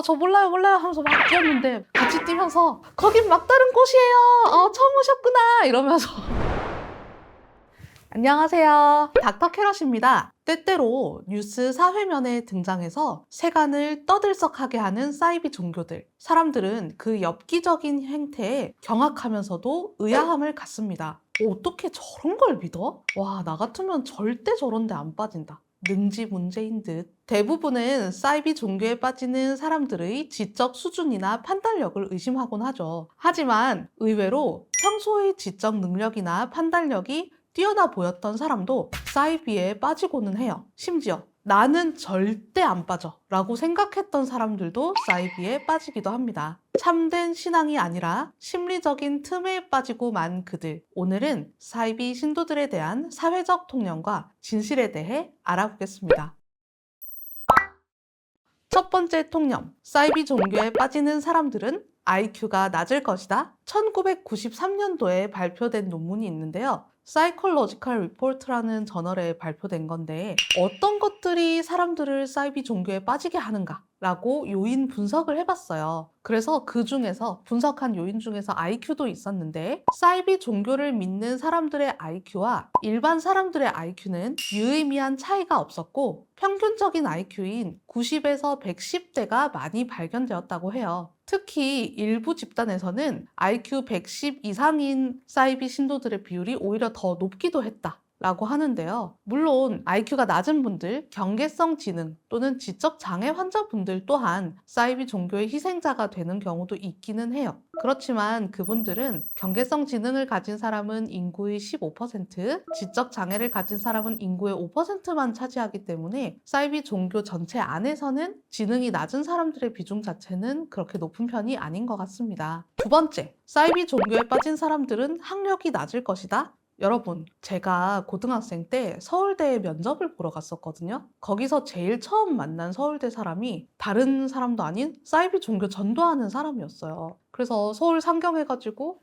저 몰라요, 몰라요 하면서 막 뛰었는데 같이 뛰면서 거긴 막다른 곳이에요. 처음 오셨구나 이러면서 안녕하세요. 닥터 캐럿입니다. 때때로 뉴스 사회면에 등장해서 세간을 떠들썩하게 하는 사이비 종교들. 사람들은 그 엽기적인 행태에 경악하면서도 의아함을 갖습니다. 어떻게 저런 걸 믿어? 와, 나 같으면 절대 저런 데 안 빠진다. 능지 문제인 듯. 대부분은 사이비 종교에 빠지는 사람들의 지적 수준이나 판단력을 의심하곤 하죠. 하지만 의외로 평소의 지적 능력이나 판단력이 뛰어나 보였던 사람도 사이비에 빠지고는 해요. 심지어 나는 절대 안 빠져 라고 생각했던 사람들도 사이비에 빠지기도 합니다. 참된 신앙이 아니라 심리적인 틈에 빠지고 만 그들. 오늘은 사이비 신도들에 대한 사회적 통념과 진실에 대해 알아보겠습니다. 첫 번째 통념, 사이비 종교에 빠지는 사람들은 IQ가 낮을 것이다. 1993년도에 발표된 논문이 있는데요. Psychological Report라는 저널에 발표된 건데 어떤 것들이 사람들을 사이비 종교에 빠지게 하는가? 라고 요인 분석을 해봤어요. 그래서 그 중에서 분석한 요인 중에서 IQ도 있었는데 사이비 종교를 믿는 사람들의 IQ와 일반 사람들의 IQ는 유의미한 차이가 없었고 평균적인 IQ인 90에서 110대가 많이 발견되었다고 해요. 특히 일부 집단에서는 IQ 110 이상인 사이비 신도들의 비율이 오히려 더 높기도 했다. 라고 하는데요. 물론 IQ가 낮은 분들, 경계성 지능 또는 지적 장애 환자분들 또한 사이비 종교의 희생자가 되는 경우도 있기는 해요. 그렇지만 그분들은 경계성 지능을 가진 사람은 인구의 15%, 지적 장애를 가진 사람은 인구의 5%만 차지하기 때문에 사이비 종교 전체 안에서는 지능이 낮은 사람들의 비중 자체는 그렇게 높은 편이 아닌 것 같습니다. 두 번째, 사이비 종교에 빠진 사람들은 학력이 낮을 것이다. 여러분, 제가 고등학생 때 서울대에 면접을 보러 갔었거든요. 거기서 제일 처음 만난 서울대 사람이 다른 사람도 아닌 사이비 종교 전도하는 사람이었어요. 그래서 서울 상경해가지고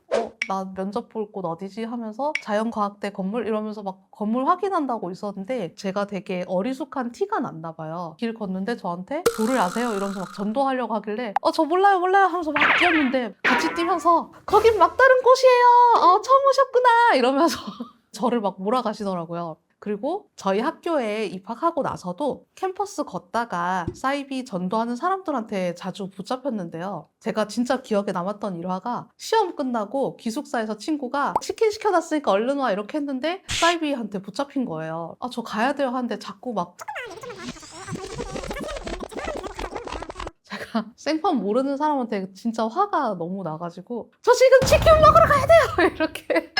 나 면접 볼 곳 어디지 하면서 자연과학대 건물 이러면서 막 건물 확인한다고 있었는데 제가 되게 어리숙한 티가 났나 봐요. 길 걷는데 저한테 도를 아세요? 이러면서 막 전도하려고 하길래 저 몰라요, 몰라요 하면서 막 뛰었는데 같이 뛰면서 거긴 막다른 곳이에요. 처음 오셨구나 이러면서 저를 막 몰아가시더라고요. 그리고 저희 학교에 입학하고 나서도 캠퍼스 걷다가 사이비 전도하는 사람들한테 자주 붙잡혔는데요. 제가 진짜 기억에 남았던 일화가 시험 끝나고 기숙사에서 친구가 치킨 시켜놨으니까 얼른 와 이렇게 했는데 사이비한테 붙잡힌 거예요. 저 가야 돼요 하는데 자꾸 막 제가 생판 모르는 사람한테 진짜 화가 너무 나가지고 저 지금 치킨 먹으러 가야 돼요 이렇게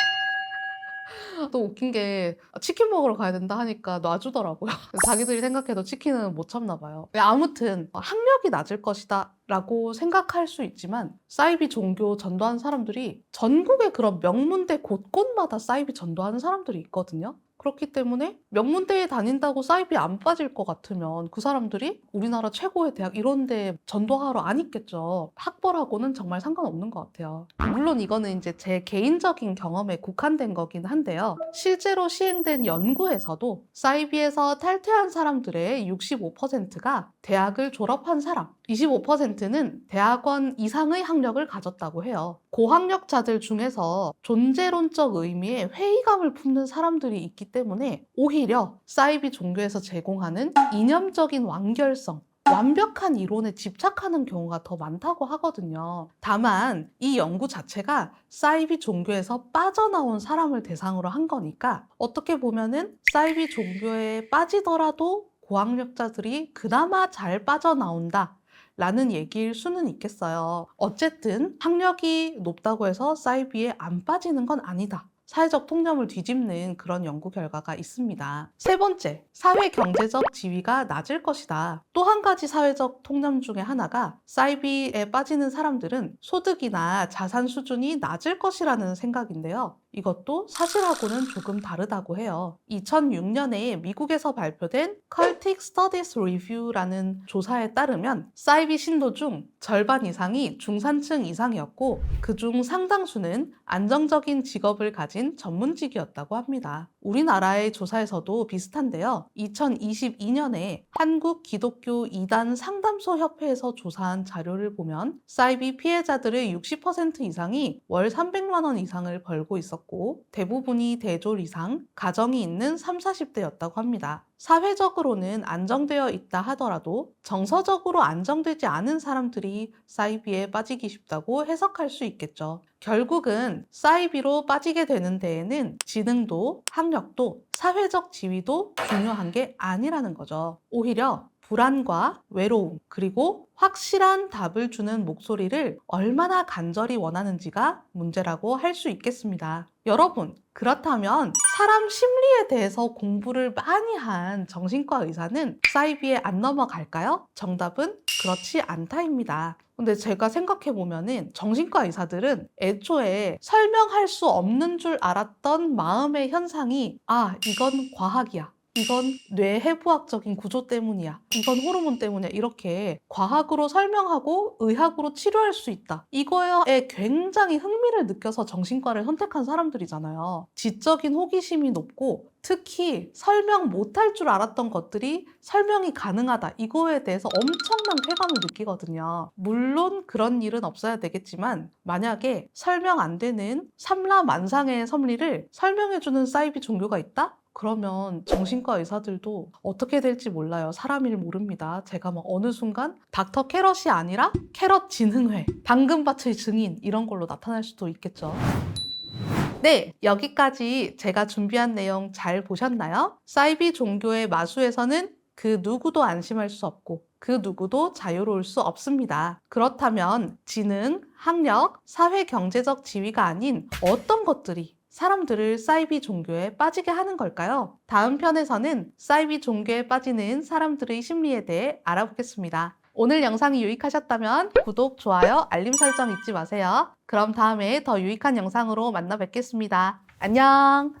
또 웃긴 게 치킨 먹으러 가야 된다 하니까 놔주더라고요. 자기들이 생각해도 치킨은 못 참나 봐요. 아무튼 학력이 낮을 것이다 라고 생각할 수 있지만 사이비 종교 전도하는 사람들이 전국에 그런 명문대 곳곳마다 사이비 전도하는 사람들이 있거든요. 그렇기 때문에 명문대에 다닌다고 사이비 안 빠질 것 같으면 그 사람들이 우리나라 최고의 대학 이런 데 전도하러 안 있겠죠. 학벌하고는 정말 상관없는 것 같아요. 물론 이거는 이제 제 개인적인 경험에 국한된 거긴 한데요. 실제로 시행된 연구에서도 사이비에서 탈퇴한 사람들의 65%가 대학을 졸업한 사람, 25%는 대학원 이상의 학력을 가졌다고 해요. 고학력자들 중에서 존재론적 의미의 회의감을 품는 사람들이 있기 때문에 오히려 사이비 종교에서 제공하는 이념적인 완결성, 완벽한 이론에 집착하는 경우가 더 많다고 하거든요. 다만 이 연구 자체가 사이비 종교에서 빠져나온 사람을 대상으로 한 거니까 어떻게 보면은 사이비 종교에 빠지더라도 고학력자들이 그나마 잘 빠져나온다 라는 얘기일 수는 있겠어요. 어쨌든 학력이 높다고 해서 사이비에 안 빠지는 건 아니다. 사회적 통념을 뒤집는 그런 연구 결과가 있습니다. 세 번째, 사회 경제적 지위가 낮을 것이다. 또 한 가지 사회적 통념 중에 하나가 사이비에 빠지는 사람들은 소득이나 자산 수준이 낮을 것이라는 생각인데요. 이것도 사실하고는 조금 다르다고 해요. 2006년에 미국에서 발표된 Cultic Studies Review라는 조사에 따르면 사이비 신도 중 절반 이상이 중산층 이상이었고 그중 상당수는 안정적인 직업을 가진 전문직이었다고 합니다. 우리나라의 조사에서도 비슷한데요. 2022년에 한국 기독교 이단 상담소 협회에서 조사한 자료를 보면 사이비 피해자들의 60% 이상이 월 300만 원 이상을 벌고 있었고 대부분이 대졸 이상, 가정이 있는 30, 40대였다고 합니다. 사회적으로는 안정되어 있다 하더라도 정서적으로 안정되지 않은 사람들이 사이비에 빠지기 쉽다고 해석할 수 있겠죠. 결국은 사이비로 빠지게 되는 데에는 지능도, 학력도, 사회적 지위도 중요한 게 아니라는 거죠. 오히려 불안과 외로움, 그리고 확실한 답을 주는 목소리를 얼마나 간절히 원하는지가 문제라고 할 수 있겠습니다. 여러분, 그렇다면 사람 심리에 대해서 공부를 많이 한 정신과 의사는 사이비에 안 넘어갈까요? 정답은 그렇지 않다입니다. 근데 제가 생각해보면은 정신과 의사들은 애초에 설명할 수 없는 줄 알았던 마음의 현상이 이건 과학이야. 이건 뇌해부학적인 구조 때문이야. 이건 호르몬 때문이야. 이렇게 과학으로 설명하고 의학으로 치료할 수 있다. 이거에 굉장히 흥미를 느껴서 정신과를 선택한 사람들이잖아요. 지적인 호기심이 높고 특히 설명 못할 줄 알았던 것들이 설명이 가능하다. 이거에 대해서 엄청난 쾌감을 느끼거든요. 물론 그런 일은 없어야 되겠지만 만약에 설명 안 되는 삼라만상의 섭리를 설명해주는 사이비 종교가 있다? 그러면 정신과 의사들도 어떻게 될지 몰라요. 사람 일 모릅니다. 제가 어느 순간 닥터 캐럿이 아니라 캐럿 진흥회, 당근밭의 증인 이런 걸로 나타날 수도 있겠죠. 네, 여기까지 제가 준비한 내용 잘 보셨나요? 사이비 종교의 마수에서는 그 누구도 안심할 수 없고 그 누구도 자유로울 수 없습니다. 그렇다면 지능, 학력, 사회 경제적 지위가 아닌 어떤 것들이 사람들을 사이비 종교에 빠지게 하는 걸까요? 다음 편에서는 사이비 종교에 빠지는 사람들의 심리에 대해 알아보겠습니다. 오늘 영상이 유익하셨다면 구독, 좋아요, 알림 설정 잊지 마세요. 그럼 다음에 더 유익한 영상으로 만나 뵙겠습니다. 안녕!